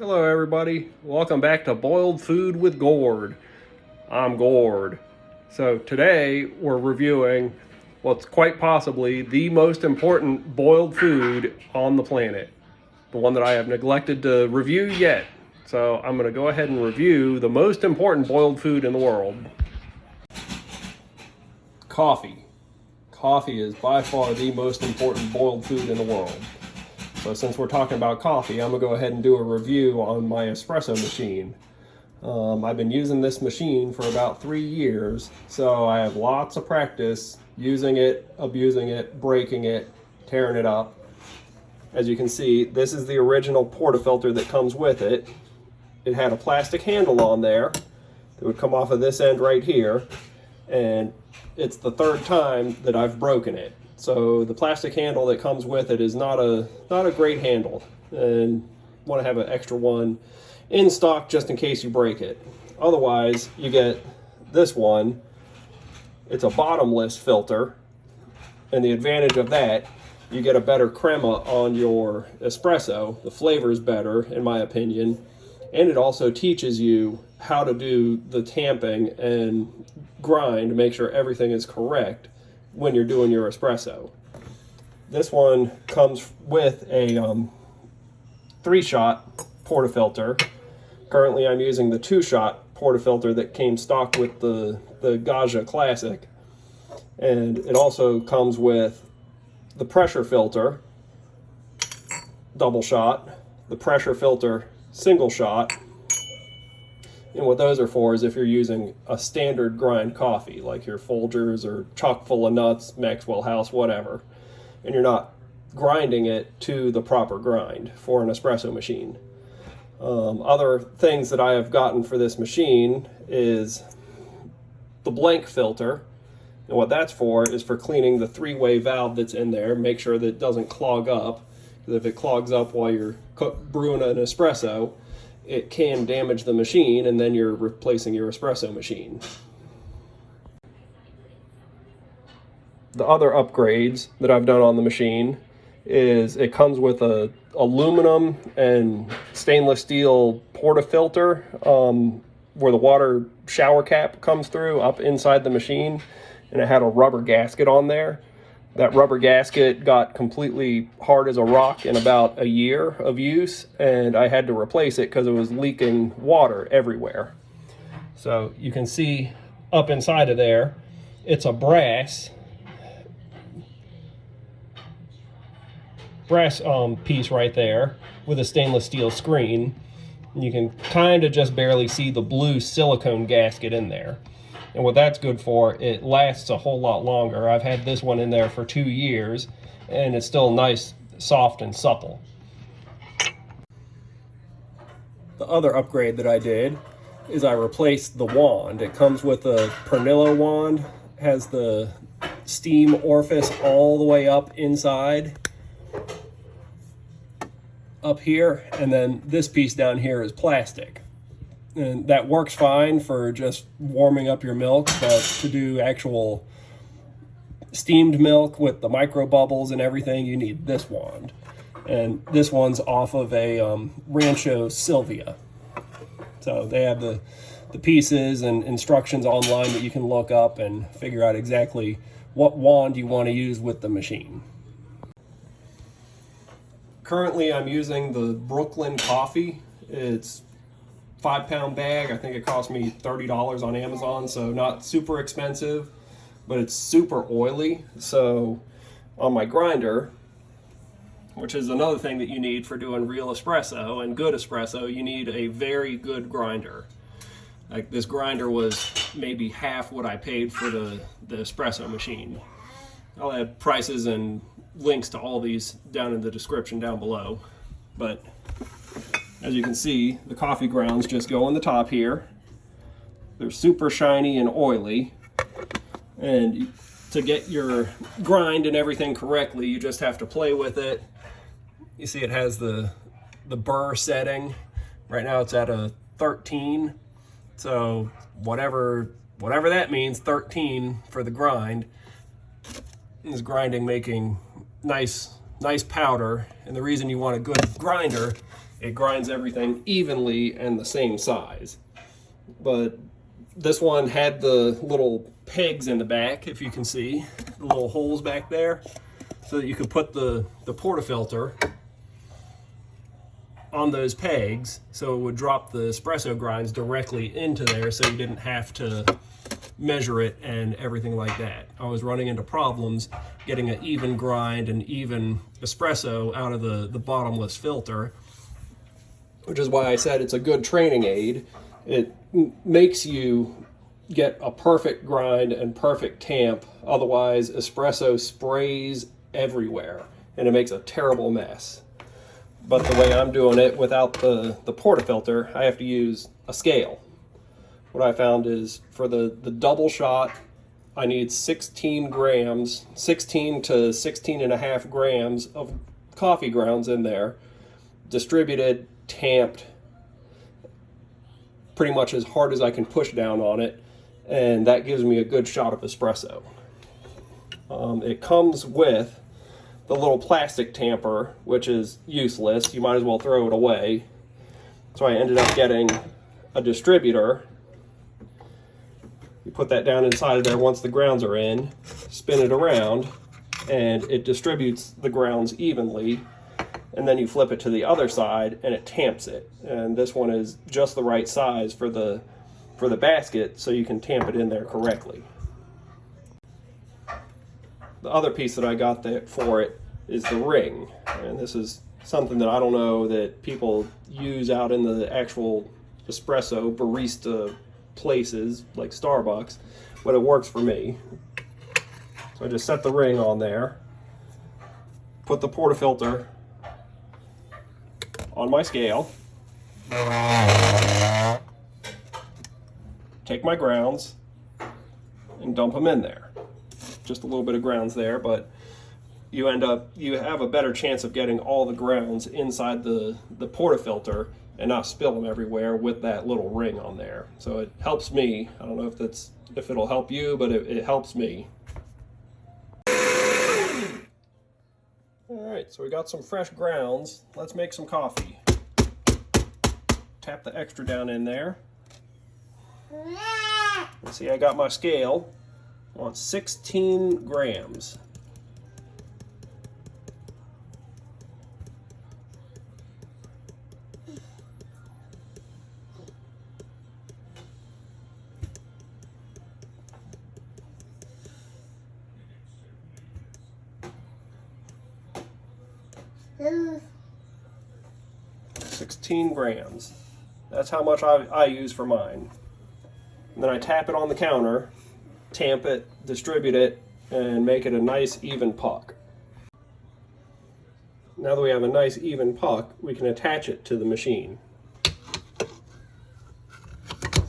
Hello everybody, welcome back to Boiled Food with Gord. I'm Gord. So today we're reviewing what's quite possibly the most important boiled food on the planet. The one that I have neglected to review yet. So I'm going to go ahead and review the most important boiled food in the world. Coffee. Coffee is by far the most important boiled food in the world. So since we're talking about coffee, I'm going to go ahead and do a review on my espresso machine. I've been using this machine for about 3 years, so I have lots of practice using it, abusing it, breaking it, tearing it up. As you can see, this is the original portafilter that comes with it. It had a plastic handle on there that would come off of this end right here, and it's the third time that I've broken it. So the plastic handle that comes with it is not a great handle, and want to have an extra one in stock just in case you break it. Otherwise, you get this one. It's a bottomless filter, and the advantage of that, you get a better crema on your espresso. The flavor is better, in my opinion, and it also teaches you how to do the tamping and grind to make sure everything is correct when you're doing your espresso. This one comes with a 3-shot portafilter. Currently I'm using the 2-shot portafilter that came stock with the Gaggia Classic. And it also comes with the pressure filter, double shot, the pressure filter, single shot. And what those are for is if you're using a standard grind coffee, like your Folgers or chock full of nuts, Maxwell House, whatever, and you're not grinding it to the proper grind for an espresso machine. Other things that I have gotten for this machine is the blank filter. And what that's for is for cleaning the 3-way valve that's in there, make sure that it doesn't clog up. Because if it clogs up while you're brewing an espresso, it can damage the machine, and then you're replacing your espresso machine. The other upgrades that I've done on the machine is it comes with a aluminum and stainless steel portafilter where the water shower cap comes through up inside the machine, and it had a rubber gasket on there. That rubber gasket got completely hard as a rock in about a year of use, and I had to replace it because it was leaking water everywhere. So you can see up inside of there, it's a brass piece right there with a stainless steel screen. And you can kind of just barely see the blue silicone gasket in there. And what that's good for, it lasts a whole lot longer. I've had this one in there for 2 years, and it's still nice, soft, and supple. The other upgrade that I did is I replaced the wand. It comes with a Pernillo wand, has the steam orifice all the way up inside, up here, and then this piece down here is plastic. And that works fine for just warming up your milk, but to do actual steamed milk with the micro bubbles and everything, you need this wand. And this one's off of a Rancho Sylvia. So they have the pieces and instructions online that you can look up and figure out exactly what wand you want to use with the machine. Currently I'm using the Brooklyn coffee. It's 5-pound bag. I think it cost me $30 on Amazon, so not super expensive, but it's super oily. So on my grinder, which is another thing that you need for doing real espresso and good espresso, you need a very good grinder. Like this grinder was maybe half what I paid for the espresso machine. I'll add prices and links to all these down in the description down below. But as you can see, the coffee grounds just go on the top here. They're super shiny and oily. And to get your grind and everything correctly, you just have to play with it. You see it has the burr setting. Right now it's at a 13. So whatever that means, 13 for the grind. Is grinding, making nice powder. And the reason you want a good grinder it grinds everything evenly and the same size. But this one had the little pegs in the back, if you can see, the little holes back there, so that you could put the portafilter on those pegs, so it would drop the espresso grinds directly into there, so you didn't have to measure it and everything like that. I was running into problems getting an even grind and even espresso out of the bottomless filter, which is why I said it's a good training aid. It makes you get a perfect grind and perfect tamp. Otherwise, espresso sprays everywhere and it makes a terrible mess. But the way I'm doing it without the portafilter, I have to use a scale. What I found is for the double shot, I need 16 grams, 16 to 16 and a half grams of coffee grounds in there, distributed, tamped, pretty much as hard as I can push down on it, and that gives me a good shot of espresso. It comes with the little plastic tamper, which is useless. You might as well throw it away. So I ended up getting a distributor. You put that down inside of there once the grounds are in, spin it around, and it distributes the grounds evenly. And then you flip it to the other side and it tamps it. And this one is just the right size for the basket, so you can tamp it in there correctly. The other piece that I got there for it is the ring. And this is something that I don't know that people use out in the actual espresso barista places like Starbucks, but it works for me. So I just set the ring on there, put the portafilter on my scale, take my grounds and dump them in there. Just a little bit of grounds there, but you have a better chance of getting all the grounds inside the portafilter and not spill them everywhere with that little ring on there. So it helps me. I don't know if it'll help you, but it helps me. All right, so we got some fresh grounds. Let's make some coffee. Tap the extra down in there. Let's see, I got my scale. I want 16 grams. Mm. 16 grams. That's how much I use for mine. And then I tap it on the counter, tamp it, distribute it, and make it a nice even puck. Now that we have a nice even puck, we can attach it to the machine.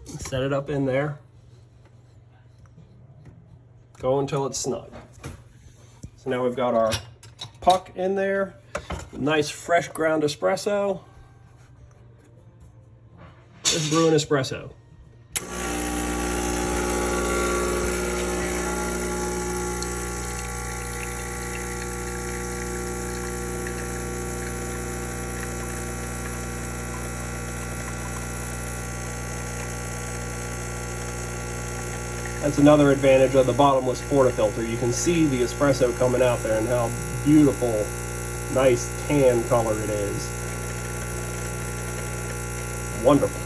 Set it up in there. Go until it's snug. So now we've got our puck in there. Nice fresh ground espresso. Let's brew an espresso. That's another advantage of the bottomless portafilter. You can see the espresso coming out there and how beautiful, nice tan color it is. Wonderful.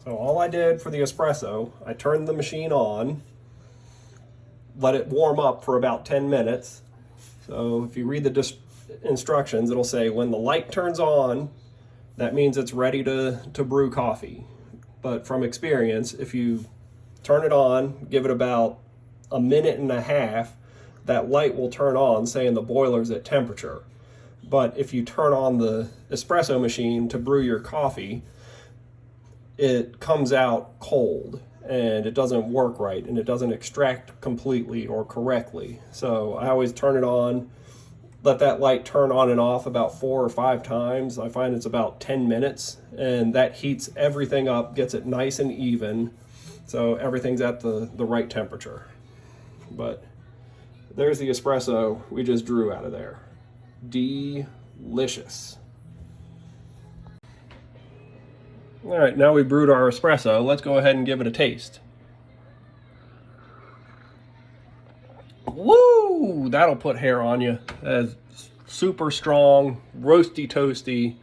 So all I did for the espresso, I turned the machine on, let it warm up for about 10 minutes. So if you read the instructions, it'll say when the light turns on, that means it's ready to brew coffee. But from experience, if you turn it on, give it about a minute and a half, that light will turn on saying the boiler's at temperature. But if you turn on the espresso machine to brew your coffee, it comes out cold, and it doesn't work right, and it doesn't extract completely or correctly. So I always turn it on, let that light turn on and off about 4 or 5 times. I find it's about 10 minutes, and that heats everything up, gets it nice and even, so everything's at the right temperature. But there's the espresso we just drew out of there. Delicious. All right, now we brewed our espresso. Let's go ahead and give it a taste. Woo! That'll put hair on you. That's super strong, roasty toasty,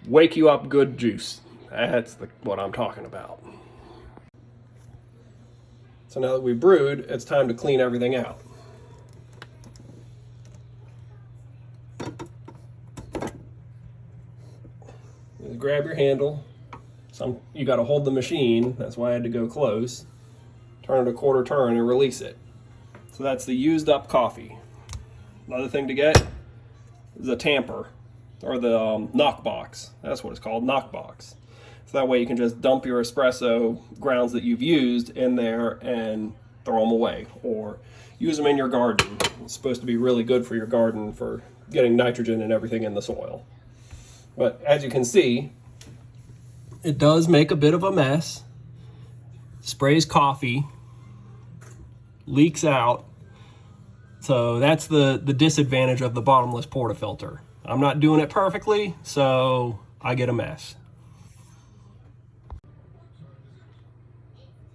wake you up good juice. That's what I'm talking about. So now that we've brewed, it's time to clean everything out. Just grab your handle. You got to hold the machine. That's why I had to go close. Turn it a quarter turn and release it. So that's the used up coffee. Another thing to get is a tamper, or the knock box. That's what it's called, knock box. So that way you can just dump your espresso grounds that you've used in there and throw them away, or use them in your garden. It's supposed to be really good for your garden for getting nitrogen and everything in the soil. But as you can see, it does make a bit of a mess. Sprays coffee, leaks out. So that's the disadvantage of the bottomless portafilter. I'm not doing it perfectly, so I get a mess.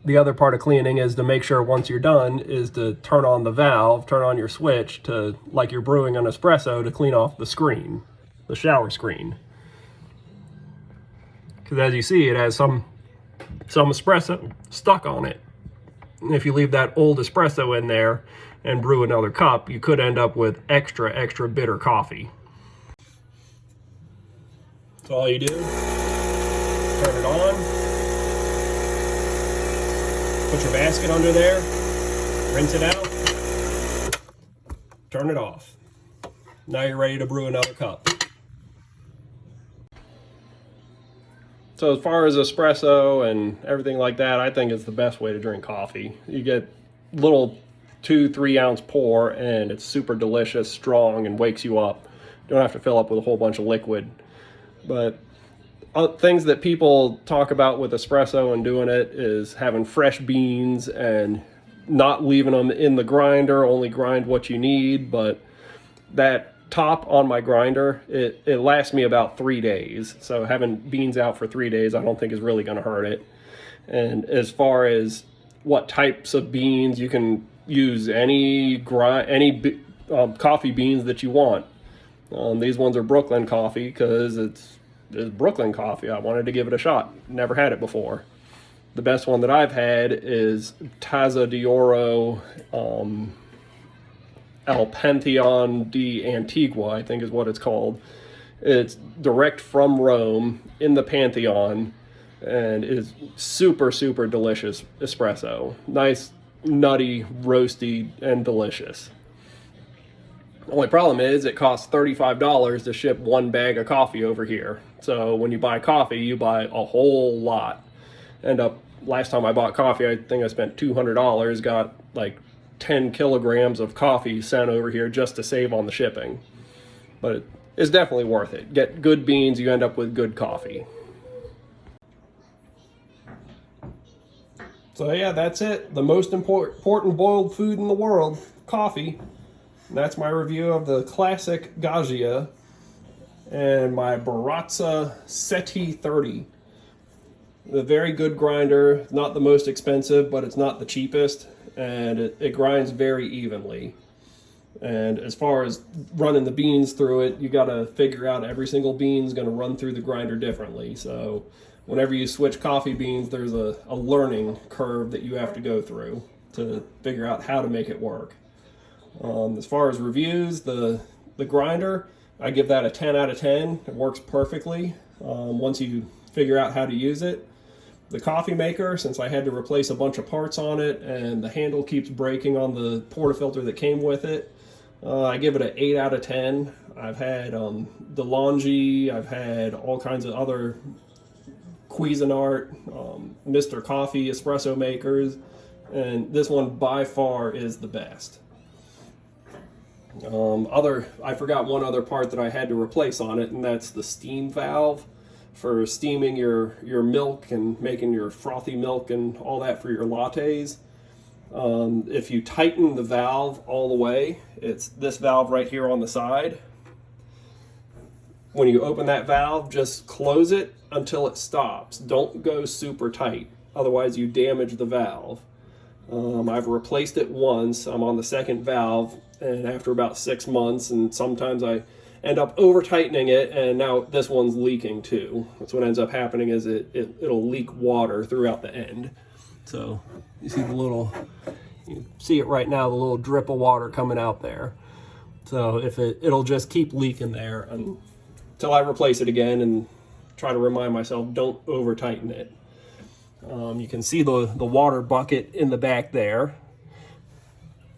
The other part of cleaning is to make sure once you're done is to turn on the valve, turn on your switch to, like you're brewing an espresso, to clean off the screen, the shower screen. Because as you see, it has some espresso stuck on it. And if you leave that old espresso in there and brew another cup, you could end up with extra bitter coffee. So all you do, turn it on, put your basket under there, rinse it out, turn it off. Now you're ready to brew another cup. So as far as espresso and everything like that, I think it's the best way to drink coffee. You get little 2-3 ounce pour, and it's super delicious, strong, and wakes you up. You don't have to fill up with a whole bunch of liquid. But things that people talk about with espresso and doing it is having fresh beans and not leaving them in the grinder, only grind what you need. But that top on my grinder, it lasts me about 3 days. So having beans out for 3 days, I don't think is really going to hurt it. And as far as what types of beans, you can use any coffee beans that you want. These ones are Brooklyn coffee because it's Brooklyn coffee. I wanted to give it a shot. Never had it before. The best one that I've had is Taza de Oro El Pantheon de Antigua, I think is what it's called. It's direct from Rome in the Pantheon, and is super delicious espresso. Nice, nutty, roasty, and delicious. The only problem is it costs $35 to ship 1 bag of coffee over here. So when you buy coffee, you buy a whole lot. Last time I bought coffee, I think I spent $200, got like 10 kilograms of coffee sent over here just to save on the shipping. But it's definitely worth it. Get good beans, you end up with good coffee. So yeah, that's it. The most important boiled food in the world, coffee. And that's my review of the classic Gaggia and my Barratza Sette 30. A very good grinder, not the most expensive, but it's not the cheapest, and it grinds very evenly. And as far as running the beans through it, you got to figure out every single bean's going to run through the grinder differently. So whenever you switch coffee beans, there's a learning curve that you have to go through to figure out how to make it work. As far as reviews, the grinder, I give that a 10 out of 10. It works perfectly once you figure out how to use it. The coffee maker, since I had to replace a bunch of parts on it and the handle keeps breaking on the portafilter that came with it, I give it an 8 out of 10. I've had DeLonghi, I've had all kinds of other Cuisinart, Mr. Coffee espresso makers, and this one by far is the best. I forgot one other part that I had to replace on it, and that's the steam valve for steaming your milk and making your frothy milk and all that for your lattes. If you tighten the valve all the way, it's this valve right here on the side. When you open that valve, just close it until it stops. Don't go super tight, otherwise you damage the valve. I've replaced it once. I'm on the second valve, and after about 6 months, and sometimes I end up over tightening it, and now this one's leaking too. That's what ends up happening, is it'll leak water throughout the end. So you see you see it right now, the little drip of water coming out there. So if it'll just keep leaking there until I replace it again, and try to remind myself, don't over tighten it. You can see the water bucket in the back there,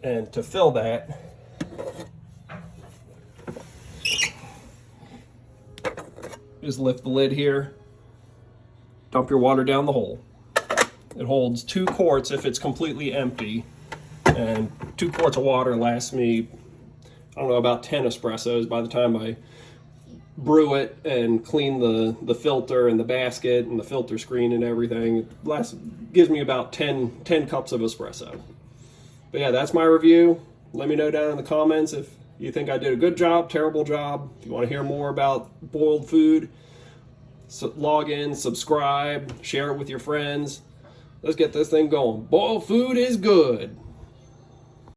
and to fill that, just lift the lid here, dump your water down the hole. It holds 2 quarts if it's completely empty, and 2 quarts of water lasts me, I don't know, about 10 espressos by the time I brew it and clean the filter and the basket and the filter screen and everything. It gives me about 10 cups of espresso. But yeah, that's my review. Let me know down in the comments if you think I did a good job, terrible job. If you want to hear more about boiled food, so log in, subscribe, share it with your friends. Let's get this thing going. Boiled food is good.